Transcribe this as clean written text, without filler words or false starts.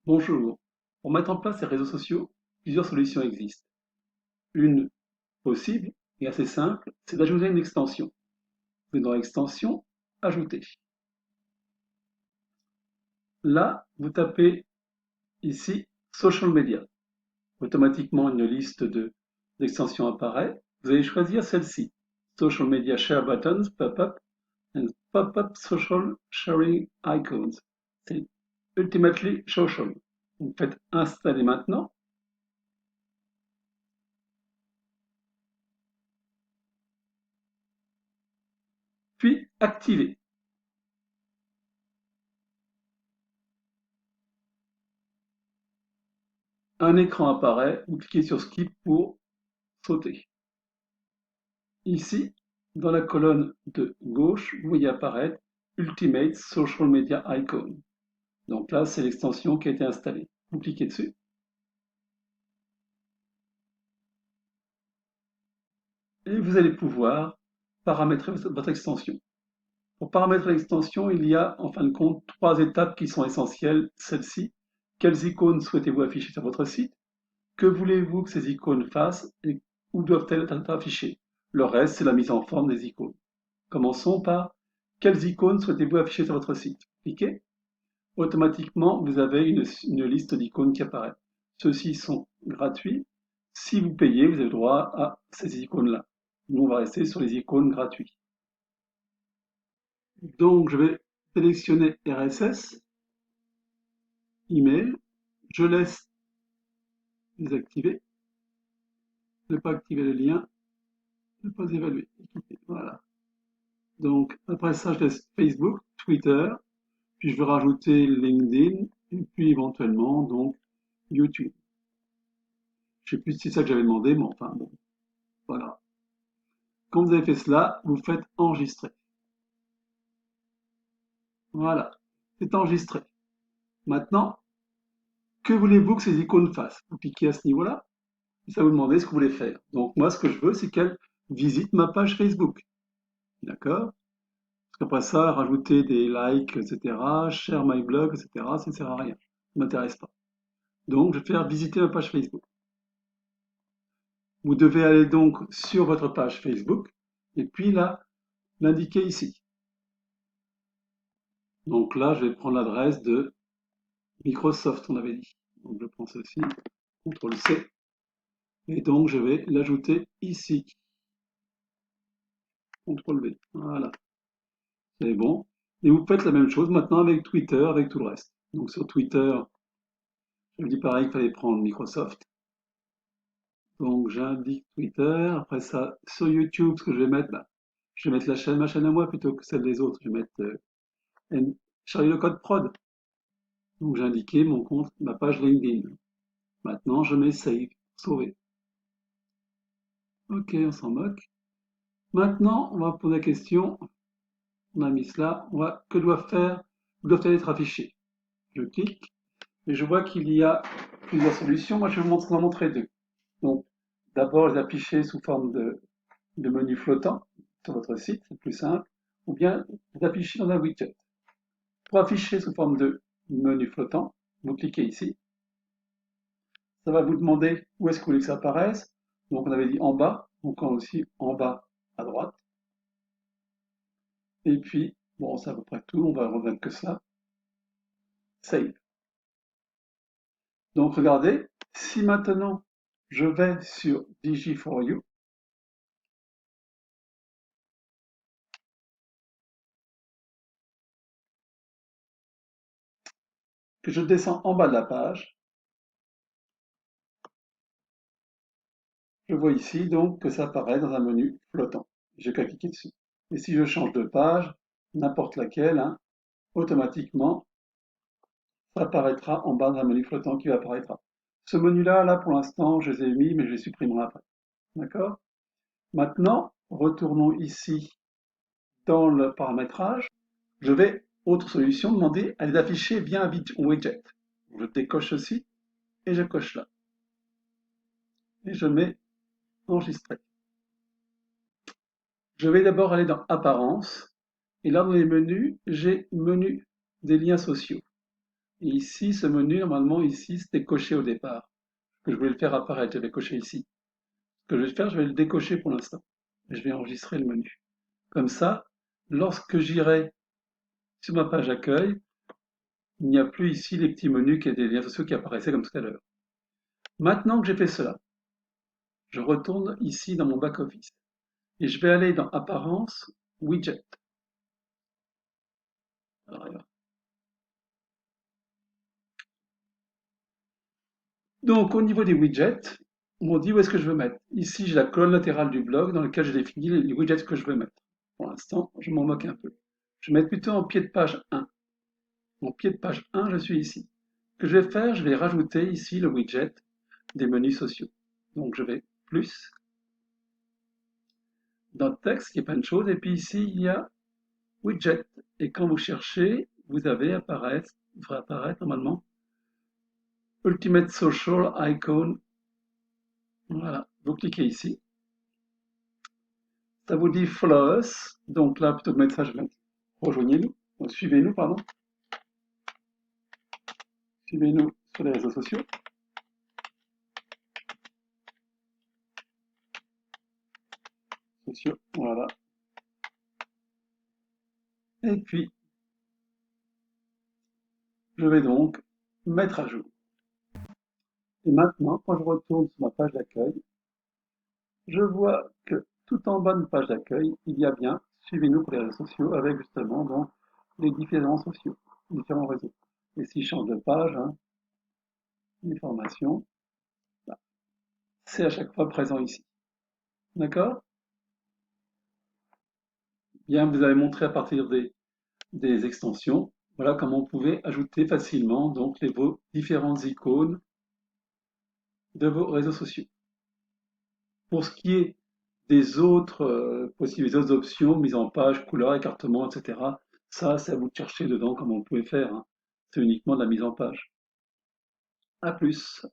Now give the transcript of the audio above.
Bonjour. Pour mettre en place les réseaux sociaux, plusieurs solutions existent. Une possible et assez simple, c'est d'ajouter une extension. Vous êtes dans l'extension Ajouter. Là, vous tapez ici Social Media. Automatiquement, une liste d'extensions apparaît. Vous allez choisir celle-ci. Social Media Share Buttons, Pop-up, and Pop-up Social Sharing Icons. C'est Ultimately Social. Vous faites installer maintenant, puis activer. Un écran apparaît, vous cliquez sur Skip pour sauter. Ici, dans la colonne de gauche, vous voyez apparaître Ultimate Social Media Icon. Donc là, c'est l'extension qui a été installée. Vous cliquez dessus et vous allez pouvoir paramétrer votre extension. Pour paramétrer l'extension, il y a en fin de compte trois étapes qui sont essentielles. Celles-ci, quelles icônes souhaitez-vous afficher sur votre site? Que voulez-vous que ces icônes fassent et où doivent-elles être affichées? Le reste, c'est la mise en forme des icônes. Commençons par quelles icônes souhaitez-vous afficher sur votre site? Cliquez. Automatiquement, vous avez une liste d'icônes qui apparaît. Ceux-ci sont gratuits. Si vous payez, vous avez droit à ces icônes-là. Nous, on va rester sur les icônes gratuites. Donc, je vais sélectionner RSS, email. Je laisse désactiver, ne pas activer le lien, ne pas évaluer. Voilà. Donc, après ça, je laisse Facebook, Twitter, puis je vais rajouter LinkedIn, et puis éventuellement, donc, YouTube. Je sais plus si c'est ça que j'avais demandé, mais enfin, bon, voilà. Quand vous avez fait cela, vous faites enregistrer. Voilà, c'est enregistré. Maintenant, que voulez-vous que ces icônes fassent? Vous cliquez à ce niveau-là, et ça va vous demander ce que vous voulez faire. Donc, moi, ce que je veux, c'est qu'elle visite ma page Facebook. D'accord? Parce qu'après ça, rajouter des likes, etc., share my blog, etc., ça ne sert à rien. Ça ne m'intéresse pas. Donc, je vais faire visiter ma page Facebook. Vous devez aller donc sur votre page Facebook et puis là, l'indiquer ici. Donc là, je vais prendre l'adresse de Microsoft, on avait dit. Donc je prends ceci, CTRL-C, et donc je vais l'ajouter ici. CTRL-V. Voilà, c'est bon. Et vous faites la même chose maintenant avec Twitter, avec tout le reste. Donc sur Twitter, je me dis pareil qu'il fallait prendre Microsoft. Donc j'indique Twitter. Après ça, sur YouTube, ce que je vais mettre, je vais mettre ma chaîne à moi plutôt que celle des autres. Je vais mettre Charlie le code prod. Donc j'ai indiqué mon compte, ma page LinkedIn. Maintenant, je mets Save, sauver. Ok, on s'en moque. Maintenant, on va poser la question. On a mis cela. Que doivent-elles être affichées? Je clique et je vois qu'il y a plusieurs solutions. Moi, je vais vous en montrer deux. Donc, d'abord, les afficher sous forme de menu flottant sur votre site, c'est plus simple, ou bien les afficher dans un widget. Pour afficher sous forme de menu flottant, vous cliquez ici. Ça va vous demander où est-ce que vous voulez que ça apparaisse. Donc, on avait dit en bas, donc aussi en bas à droite. Et puis, bon, c'est à peu près tout, on va remettre que ça. Save. Donc, regardez, si maintenant je vais sur Digi4U, que je descends en bas de la page, je vois ici donc que ça apparaît dans un menu flottant. J'ai qu'à cliquer dessus. Et si je change de page, n'importe laquelle, hein, automatiquement, ça apparaîtra en bas d'un menu flottant qui apparaîtra. Ce menu-là, là, pour l'instant, je les ai mis, mais je les supprimerai après. D'accord? Maintenant, retournons ici dans le paramétrage. Je vais, autre solution, demander à les afficher via un widget. Je décoche ceci et je coche là. Et je mets enregistrer. Je vais d'abord aller dans apparence. Et là, dans les menus, j'ai menu des liens sociaux. Et ici, ce menu, normalement, ici, c'était coché au départ. Que je voulais le faire apparaître, j'avais coché ici. Ce que je vais faire, je vais le décocher pour l'instant. Je vais enregistrer le menu. Comme ça, lorsque j'irai sur ma page accueil, il n'y a plus ici les petits menus qui étaient des liens sociaux qui apparaissaient comme tout à l'heure. Maintenant que j'ai fait cela, je retourne ici dans mon back-office et je vais aller dans Apparence, Widget. Alors, donc au niveau des widgets, on dit où est-ce que je veux mettre. Ici, j'ai la colonne latérale du blog dans laquelle j'ai défini les widgets que je veux mettre. Pour l'instant, je m'en moque un peu. Je vais mettre plutôt en pied de page 1. En pied de page 1, je suis ici. Ce que je vais faire, je vais rajouter ici le widget des menus sociaux. Donc je vais plus dans le texte, il y a plein de choses, et puis ici, il y a widget. Et quand vous cherchez, vous avez apparaître, il devrait apparaître normalement, Ultimate Social Icon. Voilà, vous cliquez ici. Ça vous dit Follow Us. Donc là, plutôt que de mettre ça, je vais mettre Rejoignez-nous. Donc, suivez-nous, pardon. Suivez-nous sur les réseaux sociaux. Voilà. Et puis, je vais donc mettre à jour. Et maintenant, quand je retourne sur ma page d'accueil, je vois que tout en bas de page d'accueil, il y a bien Suivez-nous pour les réseaux sociaux avec justement donc les différents sociaux, différents réseaux. Et si je change de page, hein, les formations, là, c'est à chaque fois présent ici. D'accord? Bien, vous avez montré à partir des extensions, voilà comment on pouvait ajouter facilement donc vos différentes icônes de vos réseaux sociaux. Pour ce qui est des autres des autres options, mise en page, couleur, écartement, etc., ça, c'est à vous de chercher dedans comment vous pouvez faire, hein. C'est uniquement de la mise en page. À plus.